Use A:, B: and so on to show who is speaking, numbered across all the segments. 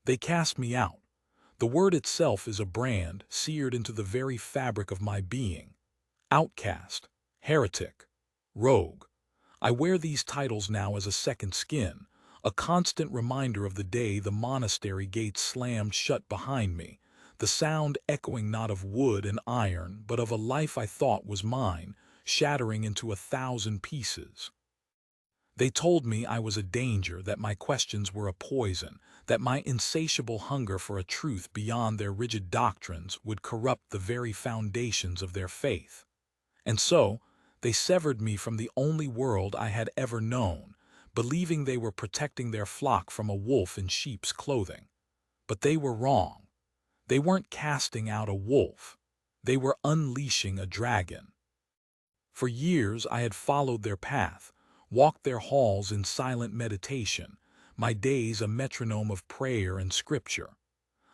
A: They cast me out. The word itself is a brand seared into the very fabric of my being. Outcast, heretic, rogue. I wear these titles now as a second skin, a constant reminder of the day the monastery gates slammed shut behind me, the sound echoing not of wood and iron, but of a life I thought was mine, shattering into 1,000 pieces. They told me I was a danger, that my questions were a poison, that my insatiable hunger for a truth beyond their rigid doctrines would corrupt the very foundations of their faith. And so, they severed me from the only world I had ever known, believing they were protecting their flock from a wolf in sheep's clothing. But they were wrong. They weren't casting out a wolf. They were unleashing a dragon. For years I had followed their path, walked their halls in silent meditation, my days a metronome of prayer and scripture.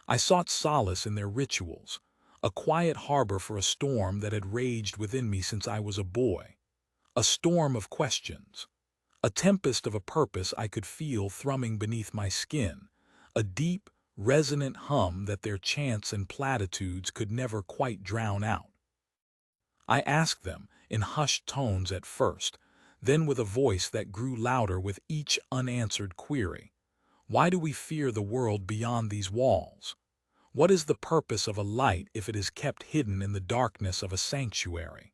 A: I sought solace in their rituals, a quiet harbor for a storm that had raged within me since I was a boy, a storm of questions, a tempest of a purpose I could feel thrumming beneath my skin, a deep, resonant hum that their chants and platitudes could never quite drown out. I asked them, in hushed tones at first, then with a voice that grew louder with each unanswered query. Why do we fear the world beyond these walls? What is the purpose of a light if it is kept hidden in the darkness of a sanctuary?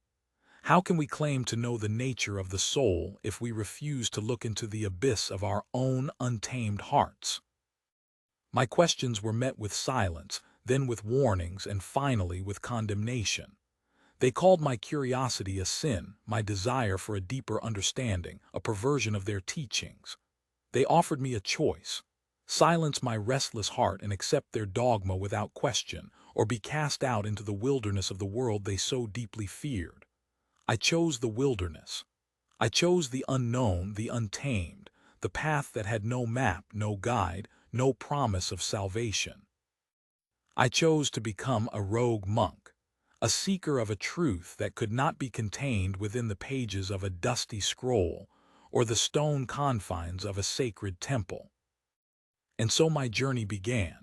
A: How can we claim to know the nature of the soul if we refuse to look into the abyss of our own untamed hearts? My questions were met with silence, then with warnings, and finally with condemnation. They called my curiosity a sin, my desire for a deeper understanding, a perversion of their teachings. They offered me a choice: silence my restless heart and accept their dogma without question, or be cast out into the wilderness of the world they so deeply feared. I chose the wilderness. I chose the unknown, the untamed, the path that had no map, no guide, no promise of salvation. I chose to become a rogue monk, a seeker of a truth that could not be contained within the pages of a dusty scroll or the stone confines of a sacred temple. And so my journey began,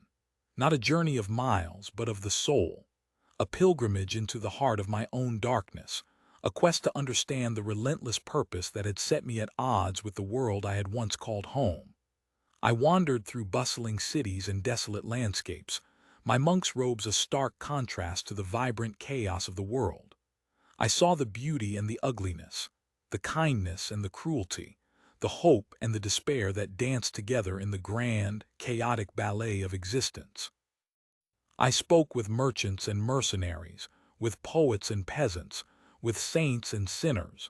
A: not a journey of miles, but of the soul, a pilgrimage into the heart of my own darkness, a quest to understand the relentless purpose that had set me at odds with the world I had once called home. I wandered through bustling cities and desolate landscapes, my monk's robes a stark contrast to the vibrant chaos of the world. I saw the beauty and the ugliness, the kindness and the cruelty, the hope and the despair that danced together in the grand, chaotic ballet of existence. I spoke with merchants and mercenaries, with poets and peasants, with saints and sinners,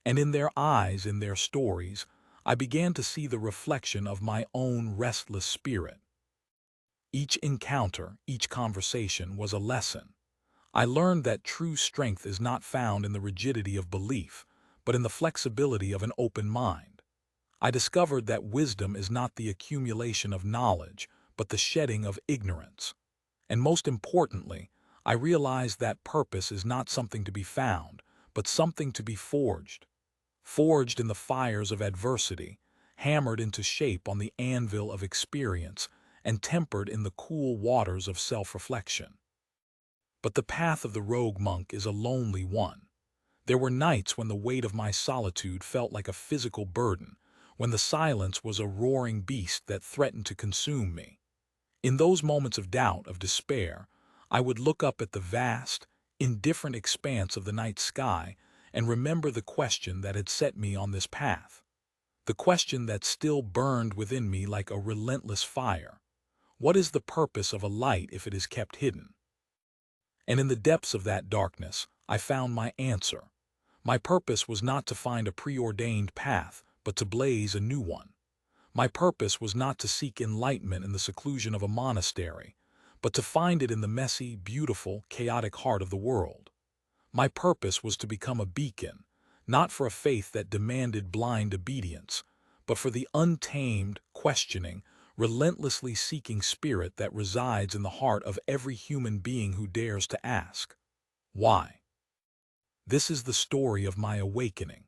A: and in their eyes, in their stories, I began to see the reflection of my own restless spirit. Each encounter, each conversation was a lesson. I learned that true strength is not found in the rigidity of belief, but in the flexibility of an open mind. I discovered that wisdom is not the accumulation of knowledge, but the shedding of ignorance. And most importantly, I realized that purpose is not something to be found, but something to be forged. Forged in the fires of adversity, hammered into shape on the anvil of experience, and tempered in the cool waters of self-reflection. But the path of the rogue monk is a lonely one. There were nights when the weight of my solitude felt like a physical burden, when the silence was a roaring beast that threatened to consume me. In those moments of doubt, of despair, I would look up at the vast, indifferent expanse of the night sky and remember the question that had set me on this path. The question that still burned within me like a relentless fire. What is the purpose of a light if it is kept hidden? And in the depths of that darkness, I found my answer. My purpose was not to find a preordained path, but to blaze a new one. My purpose was not to seek enlightenment in the seclusion of a monastery, but to find it in the messy, beautiful, chaotic heart of the world. My purpose was to become a beacon, not for a faith that demanded blind obedience, but for the untamed, questioning, relentlessly seeking spirit that resides in the heart of every human being who dares to ask, why? This is the story of my awakening,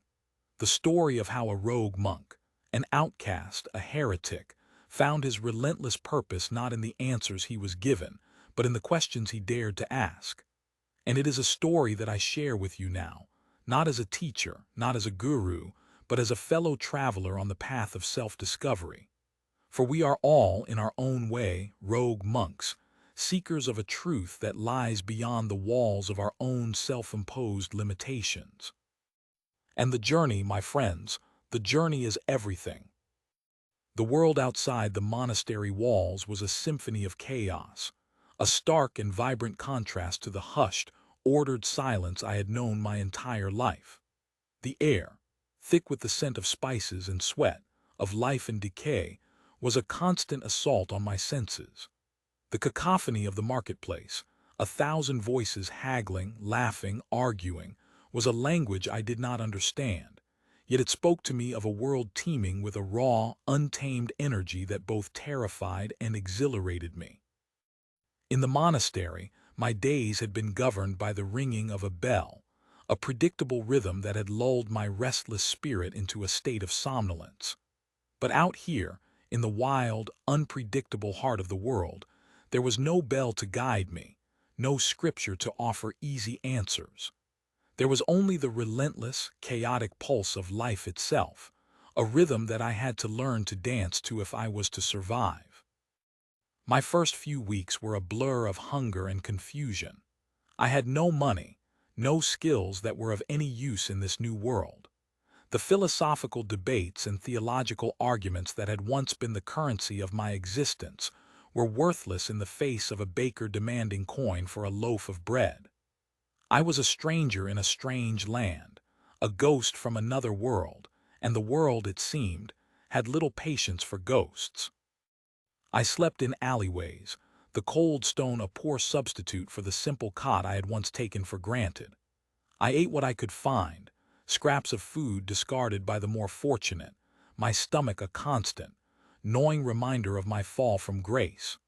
A: the story of how a rogue monk, an outcast, a heretic, found his relentless purpose not in the answers he was given, but in the questions he dared to ask. And it is a story that I share with you now, not as a teacher, not as a guru, but as a fellow traveler on the path of self-discovery. For we are all, in our own way, rogue monks, seekers of a truth that lies beyond the walls of our own self-imposed limitations. And the journey, my friends, the journey is everything. The world outside the monastery walls was a symphony of chaos, a stark and vibrant contrast to the hushed, ordered silence I had known my entire life. The air, thick with the scent of spices and sweat, of life and decay, was a constant assault on my senses. The cacophony of the marketplace, a thousand voices haggling, laughing, arguing, was a language I did not understand, yet it spoke to me of a world teeming with a raw, untamed energy that both terrified and exhilarated me. In the monastery, my days had been governed by the ringing of a bell, a predictable rhythm that had lulled my restless spirit into a state of somnolence. But out here, in the wild, unpredictable heart of the world, there was no bell to guide me, no scripture to offer easy answers. There was only the relentless, chaotic pulse of life itself, a rhythm that I had to learn to dance to if I was to survive. My first few weeks were a blur of hunger and confusion. I had no money, no skills that were of any use in this new world. The philosophical debates and theological arguments that had once been the currency of my existence were worthless in the face of a baker demanding coin for a loaf of bread. I was a stranger in a strange land, a ghost from another world, and the world, it seemed, had little patience for ghosts. I slept in alleyways, the cold stone a poor substitute for the simple cot I had once taken for granted. I ate what I could find, scraps of food discarded by the more fortunate, my stomach a constant, gnawing reminder of my fall from grace.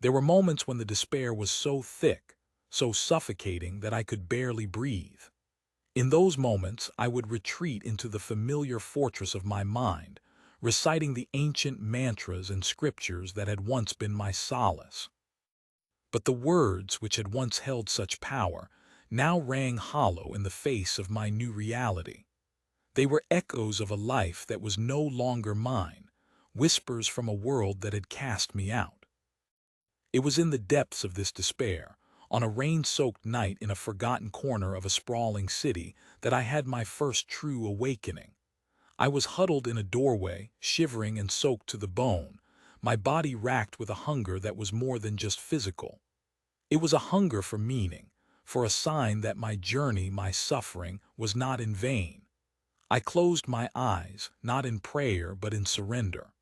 A: There were moments when the despair was so thick, so suffocating that I could barely breathe. In those moments, I would retreat into the familiar fortress of my mind, reciting the ancient mantras and scriptures that had once been my solace. But the words which had once held such power now rang hollow in the face of my new reality. They were echoes of a life that was no longer mine, whispers from a world that had cast me out. It was in the depths of this despair, on a rain-soaked night in a forgotten corner of a sprawling city, that I had my first true awakening. I was huddled in a doorway, shivering and soaked to the bone, my body racked with a hunger that was more than just physical. It was a hunger for meaning, for a sign that my journey, my suffering, was not in vain. I closed my eyes, not in prayer but in surrender.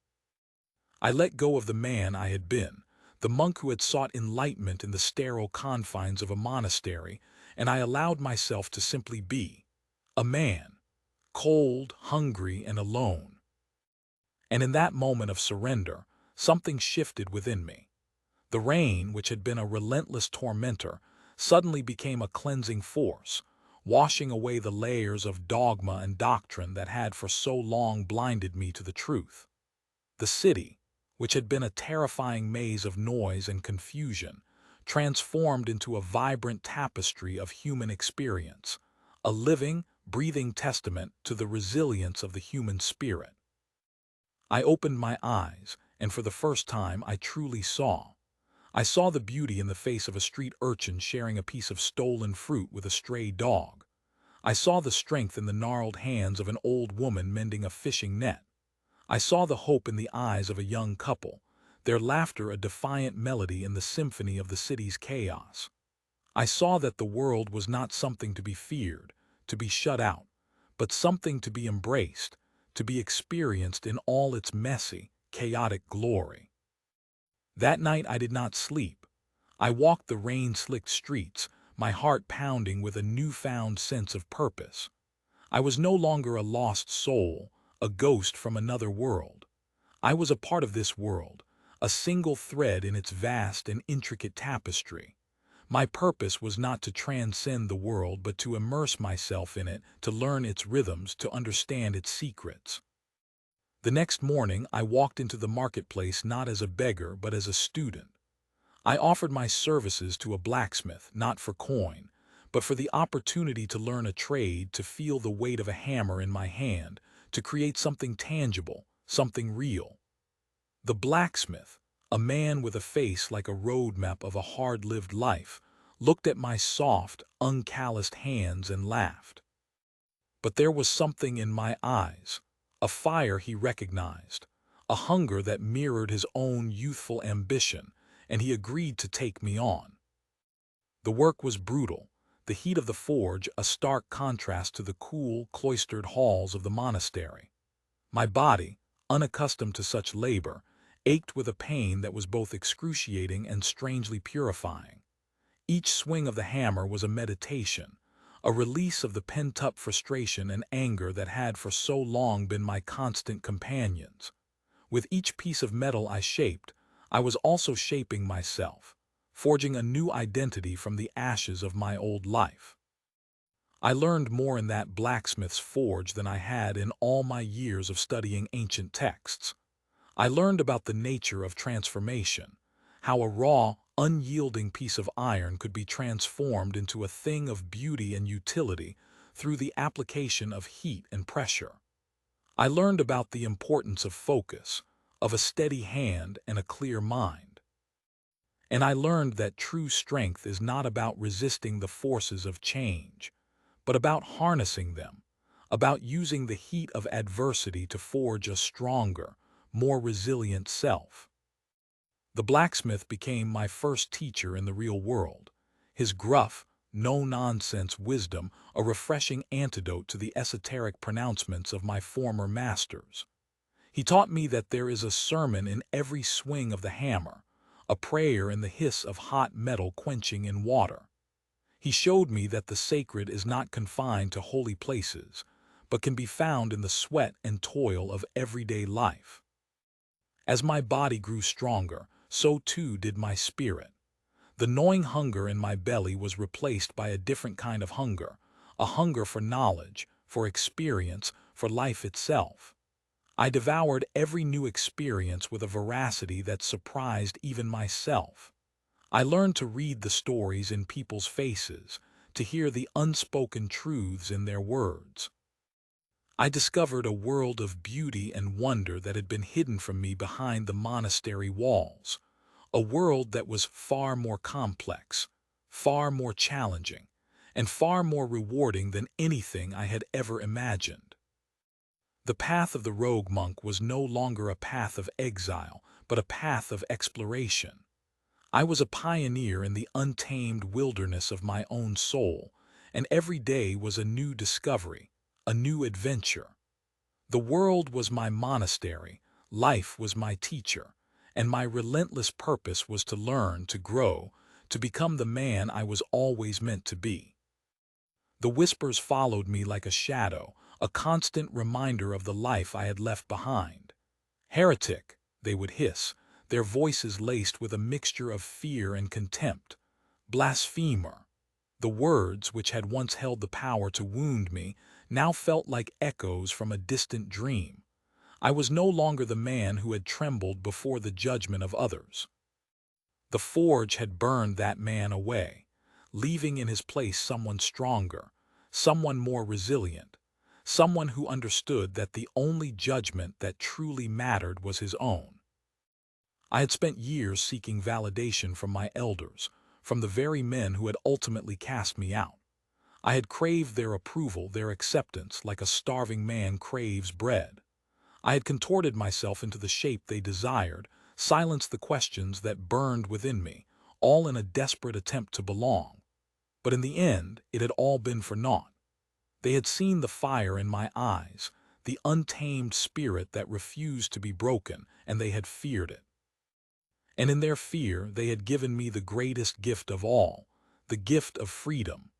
A: I let go of the man I had been, the monk who had sought enlightenment in the sterile confines of a monastery, and I allowed myself to simply be a man, cold, hungry, and alone. And in that moment of surrender, something shifted within me. The rain, which had been a relentless tormentor, suddenly became a cleansing force, washing away the layers of dogma and doctrine that had for so long blinded me to the truth. The city, which had been a terrifying maze of noise and confusion, transformed into a vibrant tapestry of human experience, a living, breathing testament to the resilience of the human spirit. I opened my eyes, and for the first time I truly saw. I saw the beauty in the face of a street urchin sharing a piece of stolen fruit with a stray dog. I saw the strength in the gnarled hands of an old woman mending a fishing net. I saw the hope in the eyes of a young couple, their laughter a defiant melody in the symphony of the city's chaos. I saw that the world was not something to be feared, to be shut out, but something to be embraced, to be experienced in all its messy, chaotic glory. That night I did not sleep. I walked the rain-slicked streets, my heart pounding with a newfound sense of purpose. I was no longer a lost soul, a ghost from another world. I was a part of this world, a single thread in its vast and intricate tapestry. My purpose was not to transcend the world, but to immerse myself in it, to learn its rhythms, to understand its secrets. The next morning, I walked into the marketplace not as a beggar, but as a student. I offered my services to a blacksmith, not for coin, but for the opportunity to learn a trade, to feel the weight of a hammer in my hand, to create something tangible, something real. The blacksmith, a man with a face like a roadmap of a hard-lived life, looked at my soft, uncalloused hands and laughed. But there was something in my eyes, a fire he recognized, a hunger that mirrored his own youthful ambition, and he agreed to take me on. The work was brutal, the heat of the forge a stark contrast to the cool, cloistered halls of the monastery. My body, unaccustomed to such labor, ached with a pain that was both excruciating and strangely purifying. Each swing of the hammer was a meditation, a release of the pent-up frustration and anger that had for so long been my constant companions. With each piece of metal I shaped, I was also shaping myself, forging a new identity from the ashes of my old life. I learned more in that blacksmith's forge than I had in all my years of studying ancient texts. I learned about the nature of transformation, how a raw, unyielding piece of iron could be transformed into a thing of beauty and utility through the application of heat and pressure. I learned about the importance of focus, of a steady hand and a clear mind. And I learned that true strength is not about resisting the forces of change, but about harnessing them, about using the heat of adversity to forge a stronger, more resilient self. The blacksmith became my first teacher in the real world, his gruff, no-nonsense wisdom a refreshing antidote to the esoteric pronouncements of my former masters. He taught me that there is a sermon in every swing of the hammer, a prayer in the hiss of hot metal quenching in water. He showed me that the sacred is not confined to holy places, but can be found in the sweat and toil of everyday life. As my body grew stronger, so too did my spirit. The gnawing hunger in my belly was replaced by a different kind of hunger, a hunger for knowledge, for experience, for life itself. I devoured every new experience with a voracity that surprised even myself. I learned to read the stories in people's faces, to hear the unspoken truths in their words. I discovered a world of beauty and wonder that had been hidden from me behind the monastery walls, a world that was far more complex, far more challenging, and far more rewarding than anything I had ever imagined. The path of the rogue monk was no longer a path of exile, but a path of exploration. I was a pioneer in the untamed wilderness of my own soul, and every day was a new discovery, a new adventure. The world was my monastery, life was my teacher, and my relentless purpose was to learn, to grow, to become the man I was always meant to be. The whispers followed me like a shadow, a constant reminder of the life I had left behind. "Heretic," they would hiss, their voices laced with a mixture of fear and contempt. "Blasphemer." The words, which had once held the power to wound me, now felt like echoes from a distant dream. I was no longer the man who had trembled before the judgment of others. The forge had burned that man away, leaving in his place someone stronger, someone more resilient, someone who understood that the only judgment that truly mattered was his own. I had spent years seeking validation from my elders, from the very men who had ultimately cast me out. I had craved their approval, their acceptance, like a starving man craves bread. I had contorted myself into the shape they desired, silenced the questions that burned within me, all in a desperate attempt to belong. But in the end, it had all been for naught. They had seen the fire in my eyes, the untamed spirit that refused to be broken, and they had feared it. And in their fear, they had given me the greatest gift of all, the gift of freedom.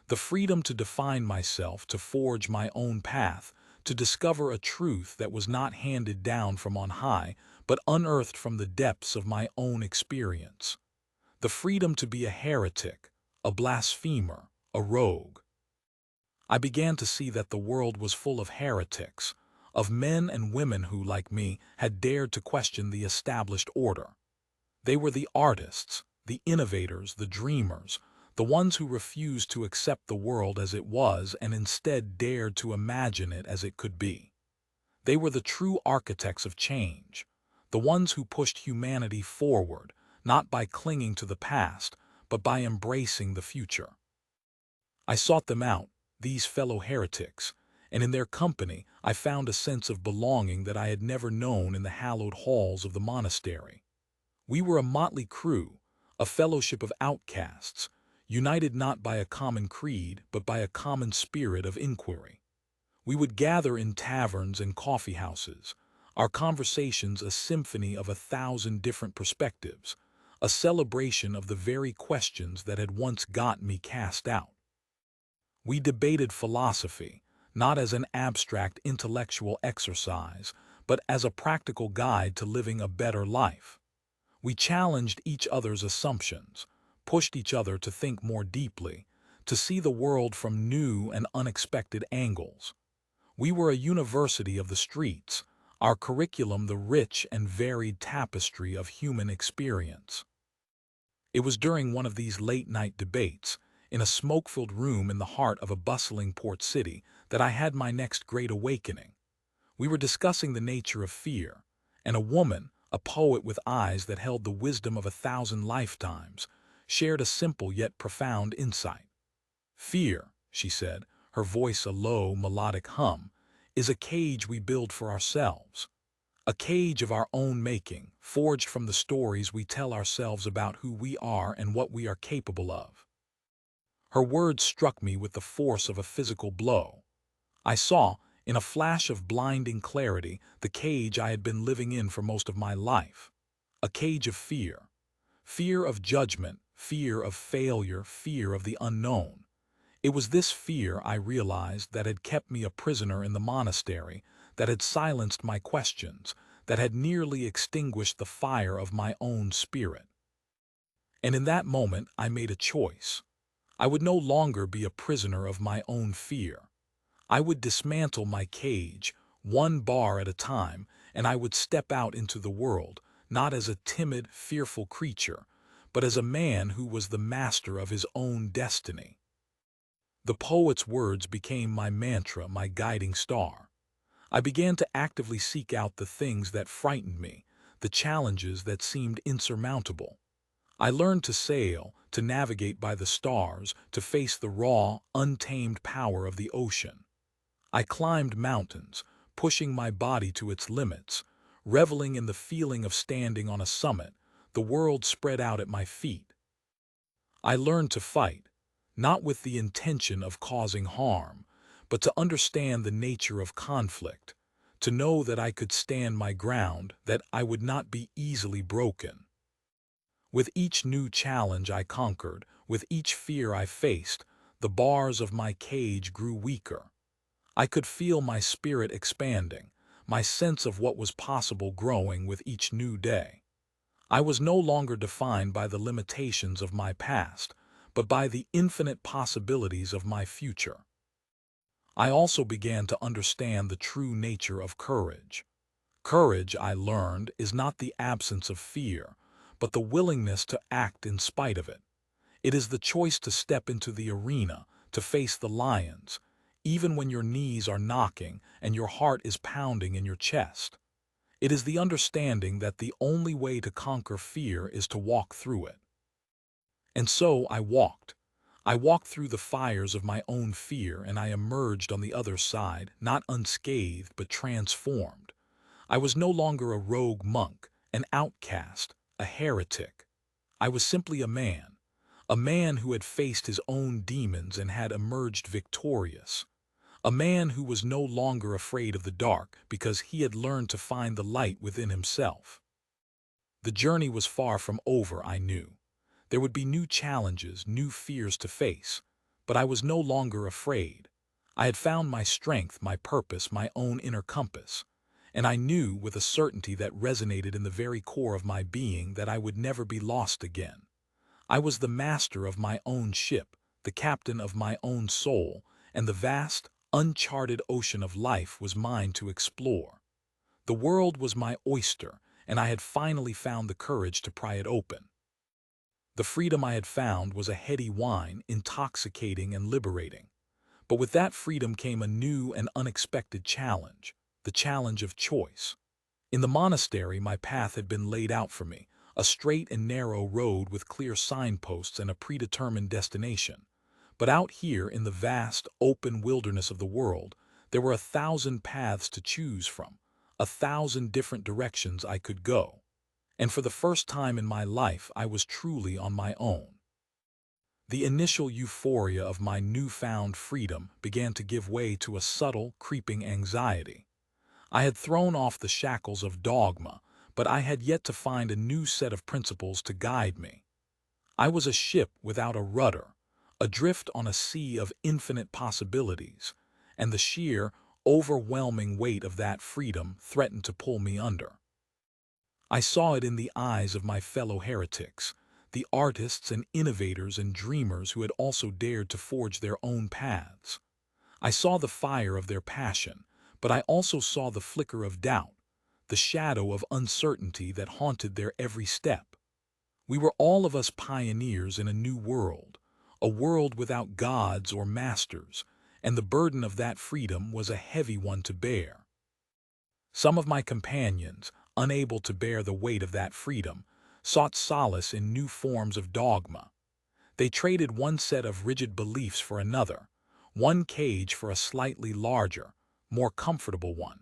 A: The freedom to define myself, to forge my own path, to discover a truth that was not handed down from on high, but unearthed from the depths of my own experience. The freedom to be a heretic, a blasphemer, a rogue. I began to see that the world was full of heretics, of men and women who, like me, had dared to question the established order. They were the artists, the innovators, the dreamers, the ones who refused to accept the world as it was and instead dared to imagine it as it could be. They were the true architects of change, the ones who pushed humanity forward, not by clinging to the past, but by embracing the future. I sought them out, these fellow heretics, and in their company I found a sense of belonging that I had never known in the hallowed halls of the monastery. We were a motley crew, a fellowship of outcasts, united not by a common creed but by a common spirit of inquiry. We would gather in taverns and coffee houses, our conversations a symphony of 1,000 different perspectives, a celebration of the very questions that had once got me cast out. We debated philosophy, not as an abstract intellectual exercise, but as a practical guide to living a better life. We challenged each other's assumptions, pushed each other to think more deeply, to see the world from new and unexpected angles. We were a university of the streets, our curriculum the rich and varied tapestry of human experience. It was during one of these late-night debates, in a smoke-filled room in the heart of a bustling port city, that I had my next great awakening. We were discussing the nature of fear, and a woman, a poet with eyes that held the wisdom of 1,000 lifetimes, shared a simple yet profound insight. Fear, she said, her voice a low, melodic hum, is a cage we build for ourselves. A cage of our own making, forged from the stories we tell ourselves about who we are and what we are capable of. Her words struck me with the force of a physical blow. I saw, in a flash of blinding clarity, the cage I had been living in for most of my life. A cage of fear. Fear of judgment, fear of failure, fear of the unknown. It was this fear, I realized, that had kept me a prisoner in the monastery, that had silenced my questions, that had nearly extinguished the fire of my own spirit. And in that moment I made a choice. I would no longer be a prisoner of my own fear. I would dismantle my cage, one bar at a time, and I would step out into the world, not as a timid, fearful creature, but as a man who was the master of his own destiny. The poet's words became my mantra, my guiding star. I began to actively seek out the things that frightened me, the challenges that seemed insurmountable. I learned to sail, to navigate by the stars, to face the raw, untamed power of the ocean. I climbed mountains, pushing my body to its limits, reveling in the feeling of standing on a summit, the world spread out at my feet. I learned to fight, not with the intention of causing harm, but to understand the nature of conflict, to know that I could stand my ground, that I would not be easily broken. With each new challenge I conquered, with each fear I faced, the bars of my cage grew weaker. I could feel my spirit expanding, my sense of what was possible growing with each new day. I was no longer defined by the limitations of my past, but by the infinite possibilities of my future. I also began to understand the true nature of courage. Courage, I learned, is not the absence of fear, but the willingness to act in spite of it. It is the choice to step into the arena, to face the lions, even when your knees are knocking and your heart is pounding in your chest. It is the understanding that the only way to conquer fear is to walk through it. And so I walked. I walked through the fires of my own fear, and I emerged on the other side, not unscathed but transformed. I was no longer a rogue monk, an outcast, a heretic. I was simply a man who had faced his own demons and had emerged victorious. A man who was no longer afraid of the dark because he had learned to find the light within himself. The journey was far from over, I knew. There would be new challenges, new fears to face, but I was no longer afraid. I had found my strength, my purpose, my own inner compass, and I knew with a certainty that resonated in the very core of my being that I would never be lost again. I was the master of my own ship, the captain of my own soul, and the vast, uncharted ocean of life was mine to explore. The world was my oyster, and I had finally found the courage to pry it open. The freedom I had found was a heady wine, intoxicating and liberating. But with that freedom came a new and unexpected challenge, the challenge of choice. In the monastery, my path had been laid out for me, a straight and narrow road with clear signposts and a predetermined destination. But out here in the vast, open wilderness of the world, there were 1,000 paths to choose from, 1,000 different directions I could go. And for the first time in my life, I was truly on my own. The initial euphoria of my newfound freedom began to give way to a subtle, creeping anxiety. I had thrown off the shackles of dogma, but I had yet to find a new set of principles to guide me. I was a ship without a rudder, adrift on a sea of infinite possibilities, and the sheer, overwhelming weight of that freedom threatened to pull me under. I saw it in the eyes of my fellow heretics, the artists and innovators and dreamers who had also dared to forge their own paths. I saw the fire of their passion, but I also saw the flicker of doubt, the shadow of uncertainty that haunted their every step. We were all of us pioneers in a new world, a world without gods or masters, and the burden of that freedom was a heavy one to bear. Some of my companions, unable to bear the weight of that freedom, sought solace in new forms of dogma. They traded one set of rigid beliefs for another, one cage for a slightly larger, more comfortable one.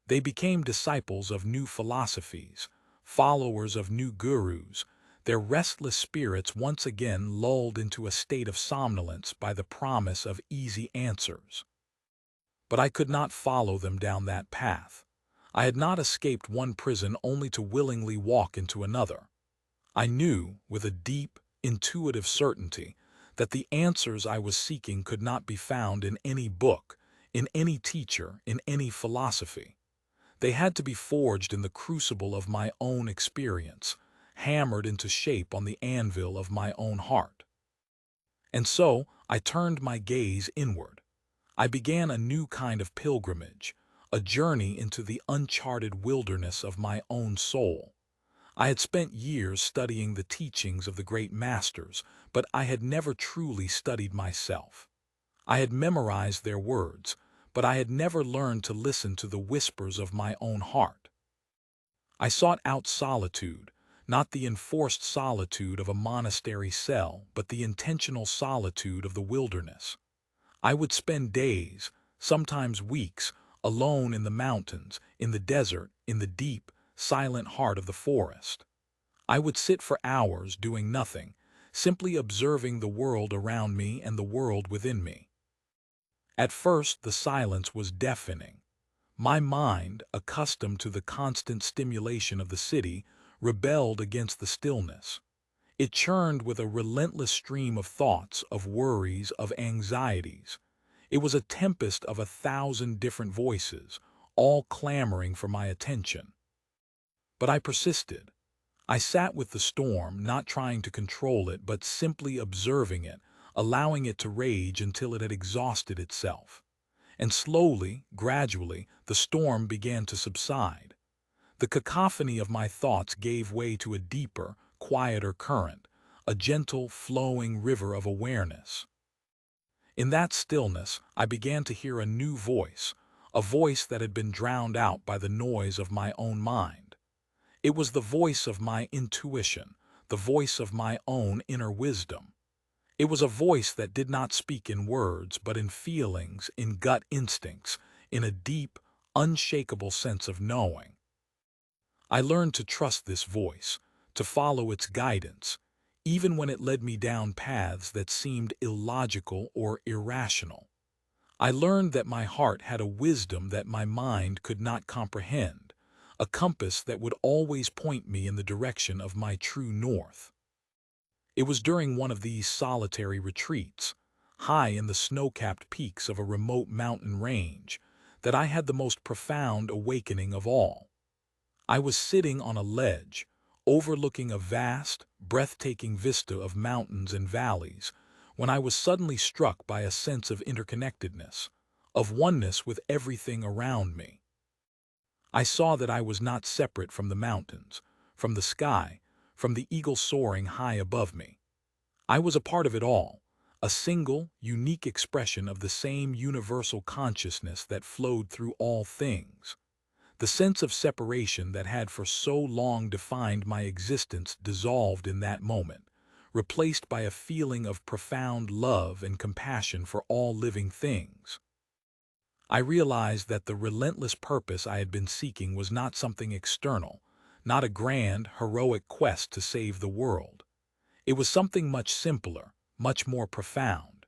A: They became disciples of new philosophies, followers of new gurus, their restless spirits once again lulled into a state of somnolence by the promise of easy answers. But I could not follow them down that path. I had not escaped one prison only to willingly walk into another. I knew, with a deep, intuitive certainty, that the answers I was seeking could not be found in any book, in any teacher, in any philosophy. They had to be forged in the crucible of my own experience, hammered into shape on the anvil of my own heart. And so I turned my gaze inward. I began a new kind of pilgrimage, a journey into the uncharted wilderness of my own soul. I had spent years studying the teachings of the great masters, but I had never truly studied myself. I had memorized their words, but I had never learned to listen to the whispers of my own heart. I sought out solitude, not the enforced solitude of a monastery cell, but the intentional solitude of the wilderness. I would spend days, sometimes weeks, alone in the mountains, in the desert, in the deep, silent heart of the forest. I would sit for hours doing nothing, simply observing the world around me and the world within me. At first, the silence was deafening. My mind, accustomed to the constant stimulation of the city, rebelled against the stillness. It churned with a relentless stream of thoughts, of worries, of anxieties. It was a tempest of 1,000 different voices, all clamoring for my attention. But I persisted. I sat with the storm, not trying to control it, but simply observing it, allowing it to rage until it had exhausted itself. And slowly, gradually, the storm began to subside. The cacophony of my thoughts gave way to a deeper, quieter current, a gentle, flowing river of awareness. In that stillness, I began to hear a new voice, a voice that had been drowned out by the noise of my own mind. It was the voice of my intuition, the voice of my own inner wisdom. It was a voice that did not speak in words, but in feelings, in gut instincts, in a deep, unshakable sense of knowing. I learned to trust this voice, to follow its guidance, even when it led me down paths that seemed illogical or irrational. I learned that my heart had a wisdom that my mind could not comprehend, a compass that would always point me in the direction of my true north. It was during one of these solitary retreats, high in the snow-capped peaks of a remote mountain range, that I had the most profound awakening of all. I was sitting on a ledge, overlooking a vast, breathtaking vista of mountains and valleys, when I was suddenly struck by a sense of interconnectedness, of oneness with everything around me. I saw that I was not separate from the mountains, from the sky, from the eagle soaring high above me. I was a part of it all, a single, unique expression of the same universal consciousness that flowed through all things. The sense of separation that had for so long defined my existence dissolved in that moment, replaced by a feeling of profound love and compassion for all living things. I realized that the relentless purpose I had been seeking was not something external, not a grand, heroic quest to save the world. It was something much simpler, much more profound.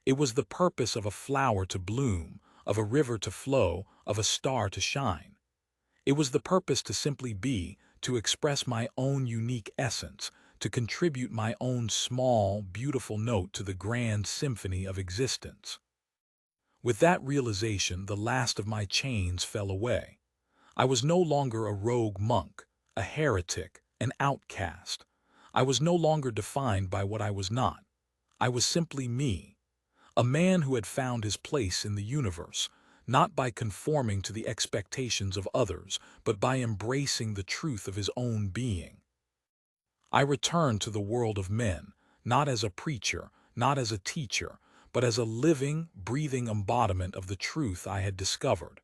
A: It was the purpose of a flower to bloom, of a river to flow, of a star to shine. It was the purpose to simply be, to express my own unique essence, to contribute my own small, beautiful note to the grand symphony of existence. With that realization, the last of my chains fell away. I was no longer a rogue monk, a heretic, an outcast. I was no longer defined by what I was not. I was simply me, a man who had found his place in the universe, not by conforming to the expectations of others, but by embracing the truth of his own being. I returned to the world of men, not as a preacher, not as a teacher, but as a living, breathing embodiment of the truth I had discovered.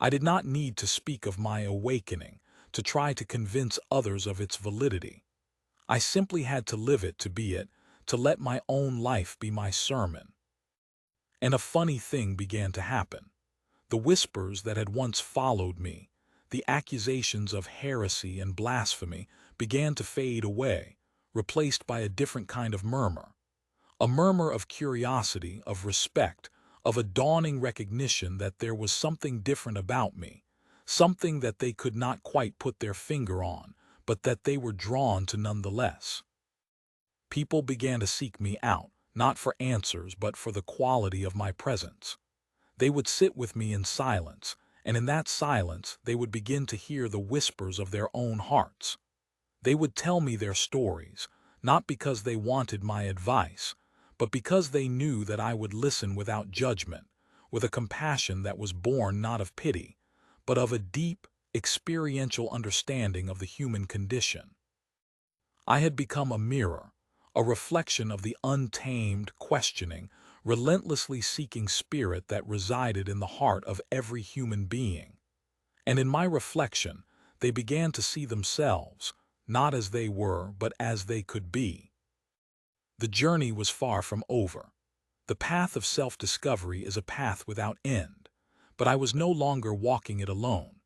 A: I did not need to speak of my awakening, to try to convince others of its validity. I simply had to live it to be it, to let my own life be my sermon. And a funny thing began to happen. The whispers that had once followed me, the accusations of heresy and blasphemy, began to fade away, replaced by a different kind of murmur. A murmur of curiosity, of respect, of a dawning recognition that there was something different about me, something that they could not quite put their finger on, but that they were drawn to nonetheless. People began to seek me out, not for answers, but for the quality of my presence. They would sit with me in silence, and in that silence they would begin to hear the whispers of their own hearts. They would tell me their stories, not because they wanted my advice, but because they knew that I would listen without judgment, with a compassion that was born not of pity, but of a deep, experiential understanding of the human condition. I had become a mirror, a reflection of the untamed, questioning, relentlessly seeking spirit that resided in the heart of every human being. And in my reflection, they began to see themselves, not as they were, but as they could be. The journey was far from over. The path of self-discovery is a path without end, but I was no longer walking it alone.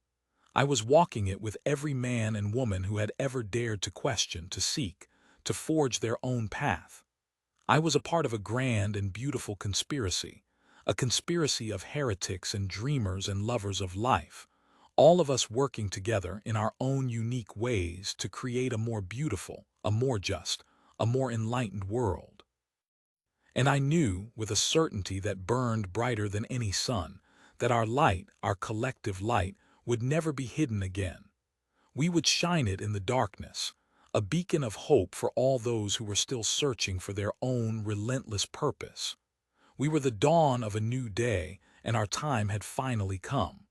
A: I was walking it with every man and woman who had ever dared to question, to seek, to forge their own path. I was a part of a grand and beautiful conspiracy, a conspiracy of heretics and dreamers and lovers of life, all of us working together in our own unique ways to create a more beautiful, a more just, a more enlightened world. And I knew, with a certainty that burned brighter than any sun, that our light, our collective light, would never be hidden again. We would shine it in the darkness, a beacon of hope for all those who were still searching for their own relentless purpose. We were the dawn of a new day, and our time had finally come.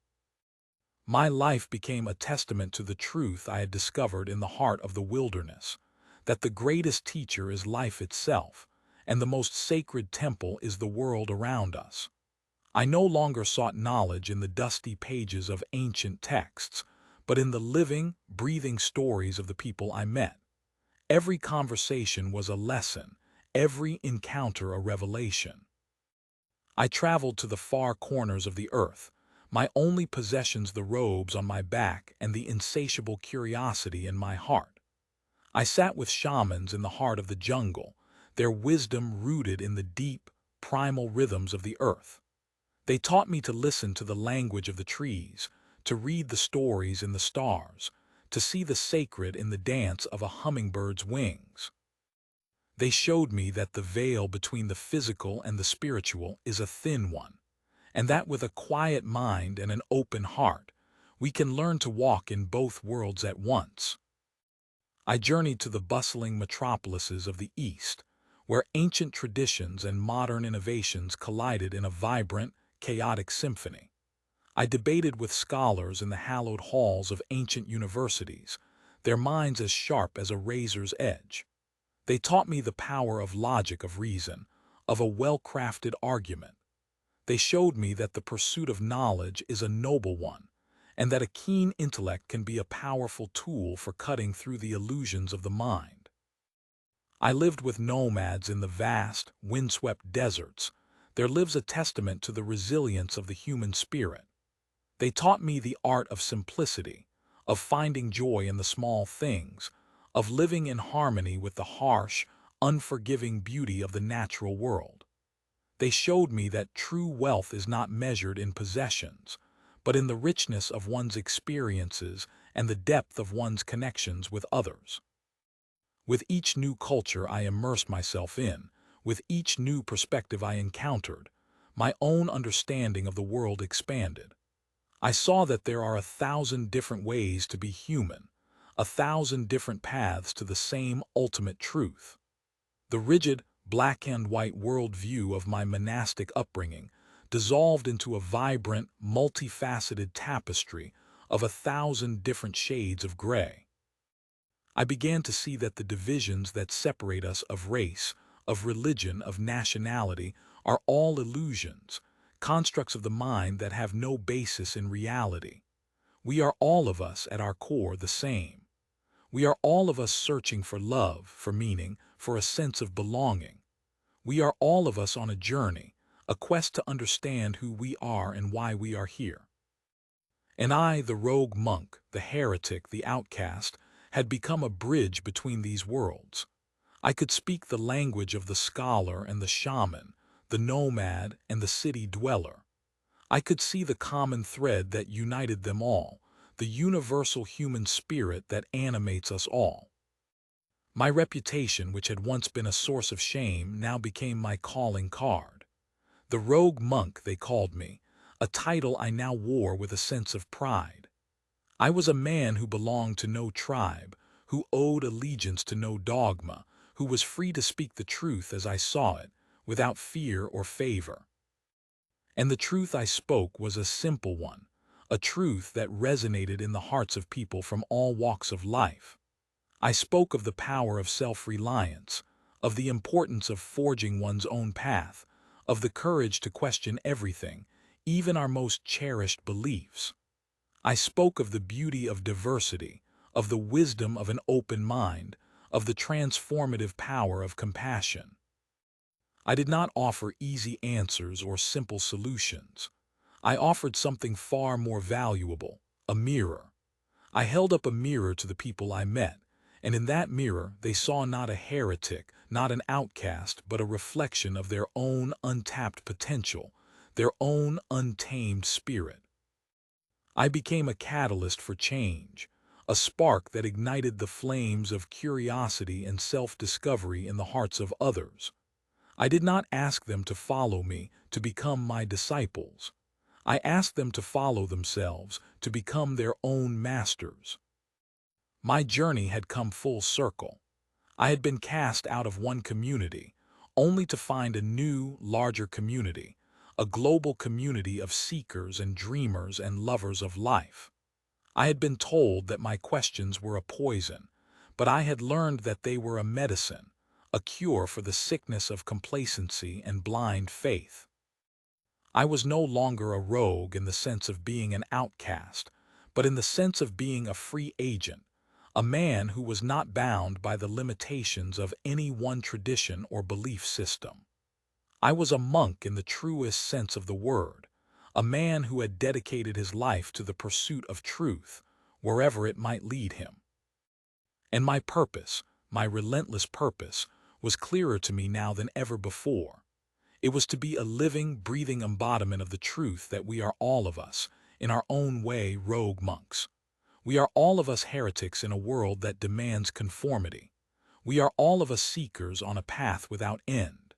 A: My life became a testament to the truth I had discovered in the heart of the wilderness, that the greatest teacher is life itself, and the most sacred temple is the world around us. I no longer sought knowledge in the dusty pages of ancient texts, but in the living, breathing stories of the people I met. Every conversation was a lesson, every encounter a revelation. I traveled to the far corners of the earth, my only possessions the robes on my back and the insatiable curiosity in my heart. I sat with shamans in the heart of the jungle, their wisdom rooted in the deep, primal rhythms of the earth. They taught me to listen to the language of the trees, to read the stories in the stars, to see the sacred in the dance of a hummingbird's wings. They showed me that the veil between the physical and the spiritual is a thin one, and that with a quiet mind and an open heart, we can learn to walk in both worlds at once. I journeyed to the bustling metropolises of the East, where ancient traditions and modern innovations collided in a vibrant, chaotic symphony. I debated with scholars in the hallowed halls of ancient universities, their minds as sharp as a razor's edge. They taught me the power of logic, of reason, of a well-crafted argument. They showed me that the pursuit of knowledge is a noble one, and that a keen intellect can be a powerful tool for cutting through the illusions of the mind. I lived with nomads in the vast, windswept deserts. There lives a testament to the resilience of the human spirit. They taught me the art of simplicity, of finding joy in the small things, of living in harmony with the harsh, unforgiving beauty of the natural world. They showed me that true wealth is not measured in possessions, but in the richness of one's experiences and the depth of one's connections with others. With each new culture I immersed myself in, with each new perspective I encountered, my own understanding of the world expanded. I saw that there are 1,000 different ways to be human, 1,000 different paths to the same ultimate truth. The rigid, black-and-white worldview of my monastic upbringing dissolved into a vibrant, multifaceted tapestry of 1,000 different shades of gray. I began to see that the divisions that separate us of race, of religion, of nationality, are all illusions, constructs of the mind that have no basis in reality. We are all of us at our core the same. We are all of us searching for love, for meaning, for a sense of belonging. We are all of us on a journey, a quest to understand who we are and why we are here. And I, the rogue monk, the heretic, the outcast, had become a bridge between these worlds. I could speak the language of the scholar and the shaman, the nomad and the city dweller. I could see the common thread that united them all, the universal human spirit that animates us all. My reputation, which had once been a source of shame, now became my calling card. The rogue monk, they called me, a title I now wore with a sense of pride. I was a man who belonged to no tribe, who owed allegiance to no dogma, who was free to speak the truth as I saw it, without fear or favor. And the truth I spoke was a simple one, a truth that resonated in the hearts of people from all walks of life. I spoke of the power of self-reliance, of the importance of forging one's own path, of the courage to question everything, even our most cherished beliefs. I spoke of the beauty of diversity, of the wisdom of an open mind, of the transformative power of compassion. I did not offer easy answers or simple solutions. I offered something far more valuable, a mirror. I held up a mirror to the people I met, and in that mirror they saw not a heretic, not an outcast, but a reflection of their own untapped potential, their own untamed spirit. I became a catalyst for change, a spark that ignited the flames of curiosity and self-discovery in the hearts of others. I did not ask them to follow me, to become my disciples. I asked them to follow themselves, to become their own masters. My journey had come full circle. I had been cast out of one community, only to find a new, larger community, a global community of seekers and dreamers and lovers of life. I had been told that my questions were a poison, but I had learned that they were a medicine, a cure for the sickness of complacency and blind faith. I was no longer a rogue in the sense of being an outcast, but in the sense of being a free agent, a man who was not bound by the limitations of any one tradition or belief system. I was a monk in the truest sense of the word, a man who had dedicated his life to the pursuit of truth, wherever it might lead him. And my purpose, my relentless purpose, was clearer to me now than ever before. It was to be a living, breathing embodiment of the truth that we are all of us, in our own way, rogue monks. We are all of us heretics in a world that demands conformity. We are all of us seekers on a path without end.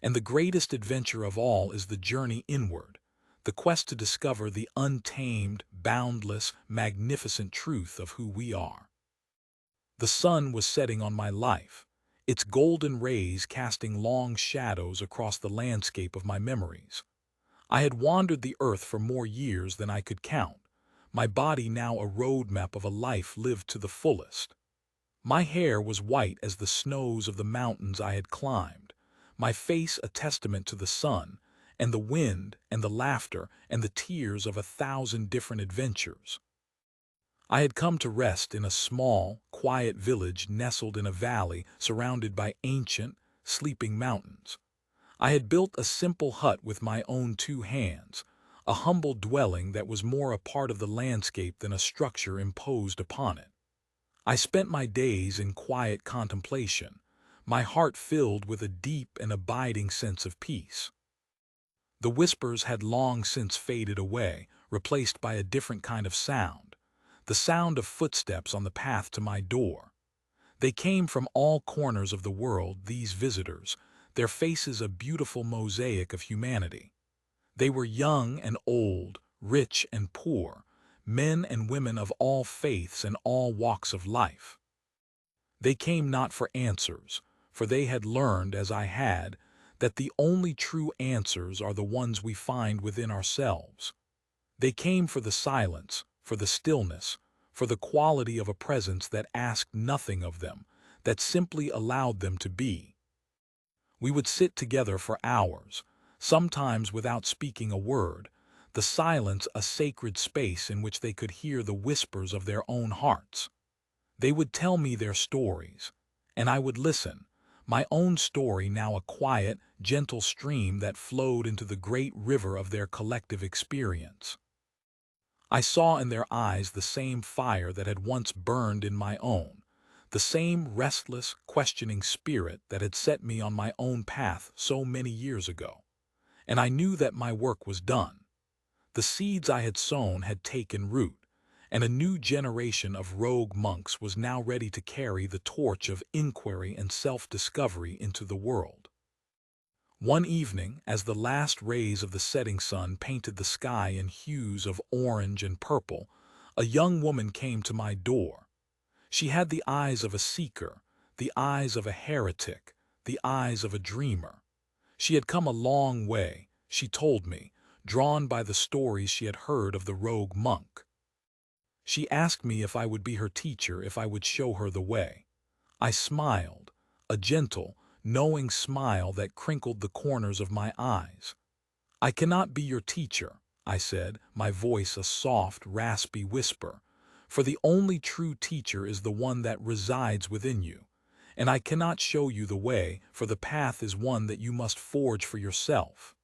A: And the greatest adventure of all is the journey inward, the quest to discover the untamed, boundless, magnificent truth of who we are. The sun was setting on my life, its golden rays casting long shadows across the landscape of my memories. I had wandered the earth for more years than I could count, my body now a roadmap of a life lived to the fullest. My hair was white as the snows of the mountains I had climbed, my face a testament to the sun, and the wind, and the laughter, and the tears of 1,000 different adventures. I had come to rest in a small, quiet village nestled in a valley surrounded by ancient, sleeping mountains. I had built a simple hut with my own 2 hands, a humble dwelling that was more a part of the landscape than a structure imposed upon it. I spent my days in quiet contemplation, my heart filled with a deep and abiding sense of peace. The whispers had long since faded away, replaced by a different kind of sound, the sound of footsteps on the path to my door. They came from all corners of the world, these visitors, their faces a beautiful mosaic of humanity. They were young and old, rich and poor, men and women of all faiths and all walks of life. They came not for answers, for they had learned, as I had, that the only true answers are the ones we find within ourselves. They came for the silence, for the stillness, for the quality of a presence that asked nothing of them, that simply allowed them to be. We would sit together for hours, sometimes without speaking a word, the silence a sacred space in which they could hear the whispers of their own hearts. They would tell me their stories, and I would listen, my own story now a quiet, gentle stream that flowed into the great river of their collective experience. I saw in their eyes the same fire that had once burned in my own, the same restless, questioning spirit that had set me on my own path so many years ago. And I knew that my work was done. The seeds I had sown had taken root, and a new generation of rogue monks was now ready to carry the torch of inquiry and self-discovery into the world. One evening, as the last rays of the setting sun painted the sky in hues of orange and purple, a young woman came to my door. She had the eyes of a seeker, the eyes of a heretic, the eyes of a dreamer. She had come a long way, she told me, drawn by the stories she had heard of the rogue monk. She asked me if I would be her teacher, if I would show her the way. I smiled, a gentle, knowing smile that crinkled the corners of my eyes. I cannot be your teacher, I said, my voice a soft, raspy whisper, for the only true teacher is the one that resides within you, and I cannot show you the way, for the path is one that you must forge for yourself.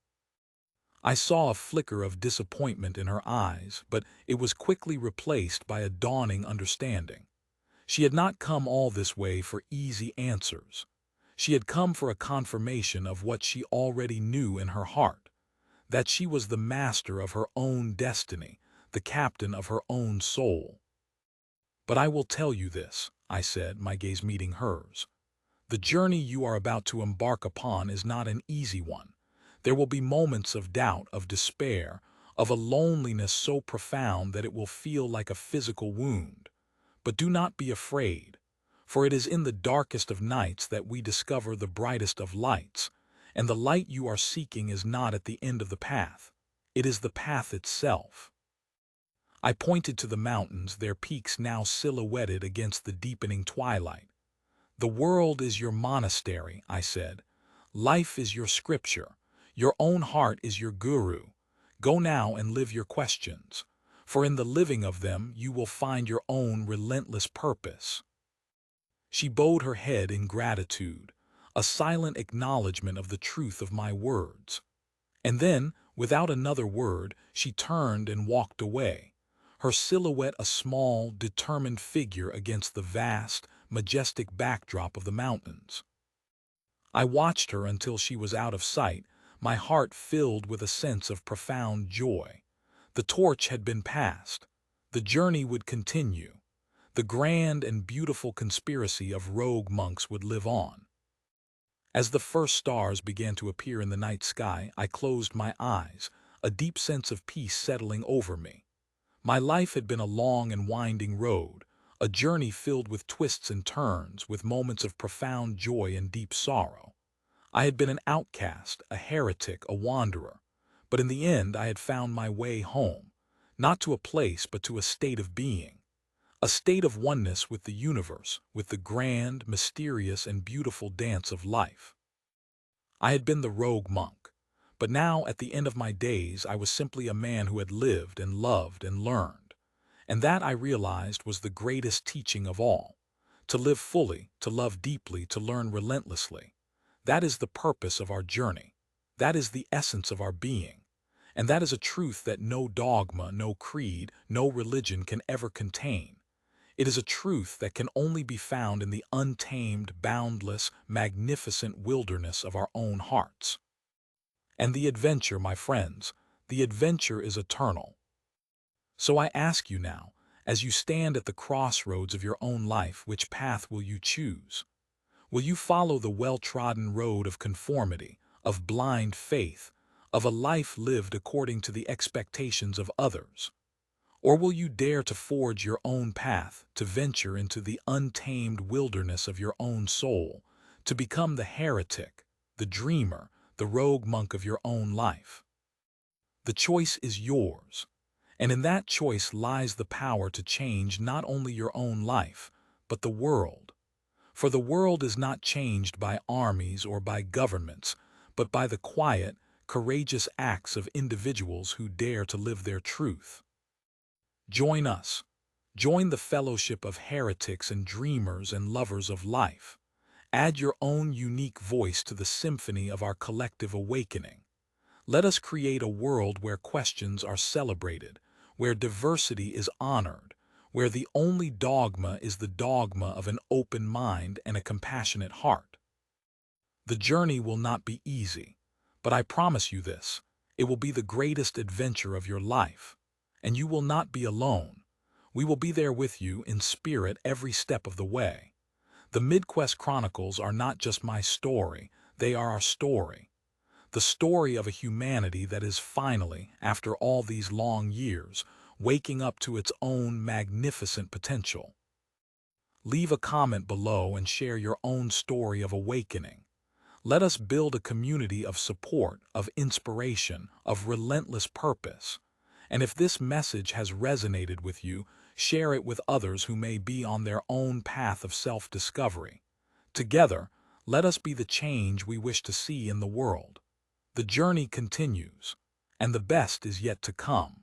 A: I saw a flicker of disappointment in her eyes, but it was quickly replaced by a dawning understanding. She had not come all this way for easy answers. She had come for a confirmation of what she already knew in her heart, that she was the master of her own destiny, the captain of her own soul. But I will tell you this, I said, my gaze meeting hers. The journey you are about to embark upon is not an easy one. There will be moments of doubt, of despair, of a loneliness so profound that it will feel like a physical wound. But do not be afraid, for it is in the darkest of nights that we discover the brightest of lights, and the light you are seeking is not at the end of the path. It is the path itself. I pointed to the mountains, their peaks now silhouetted against the deepening twilight. The world is your monastery, I said. Life is your scripture. Your own heart is your guru. Go now and live your questions, for in the living of them you will find your own relentless purpose. She bowed her head in gratitude, a silent acknowledgment of the truth of my words. And then, without another word, she turned and walked away, her silhouette a small, determined figure against the vast, majestic backdrop of the mountains. I watched her until she was out of sight, my heart filled with a sense of profound joy. The torch had been passed. The journey would continue. The grand and beautiful conspiracy of rogue monks would live on. As the first stars began to appear in the night sky, I closed my eyes, a deep sense of peace settling over me. My life had been a long and winding road, a journey filled with twists and turns, with moments of profound joy and deep sorrow. I had been an outcast, a heretic, a wanderer, But in the end, I had found my way home, not to a place but to a state of being, a state of oneness with the universe, with the grand, mysterious, and beautiful dance of life. I had been the rogue monk, but now, at the end of my days, I was simply a man who had lived and loved and learned. And that, I realized, was the greatest teaching of all. To live fully, to love deeply, to learn relentlessly. That is the purpose of our journey. That is the essence of our being. And that is a truth that no dogma, no creed, no religion can ever contain. It is a truth that can only be found in the untamed, boundless, magnificent wilderness of our own hearts. And the adventure, my friends, the adventure is eternal. So I ask you now, as you stand at the crossroads of your own life, which path will you choose? Will you follow the well-trodden road of conformity, of blind faith, of a life lived according to the expectations of others? Or will you dare to forge your own path, to venture into the untamed wilderness of your own soul, to become the heretic, the dreamer, the rogue monk of your own life? The choice is yours, and in that choice lies the power to change not only your own life, but the world. For the world is not changed by armies or by governments, but by the quiet, courageous acts of individuals who dare to live their truth. Join us. Join the fellowship of heretics and dreamers and lovers of life. Add your own unique voice to the symphony of our collective awakening. Let us create a world where questions are celebrated, where diversity is honored, where the only dogma is the dogma of an open mind and a compassionate heart. The journey will not be easy, but I promise you this, it will be the greatest adventure of your life. And you will not be alone. We will be there with you in spirit every step of the way. The MidQuest Chronicles are not just my story, they are our story. The story of a humanity that is finally, after all these long years, waking up to its own magnificent potential. Leave a comment below and share your own story of awakening. Let us build a community of support, of inspiration, of relentless purpose. And if this message has resonated with you, share it with others who may be on their own path of self-discovery. Together, let us be the change we wish to see in the world. The journey continues, and the best is yet to come.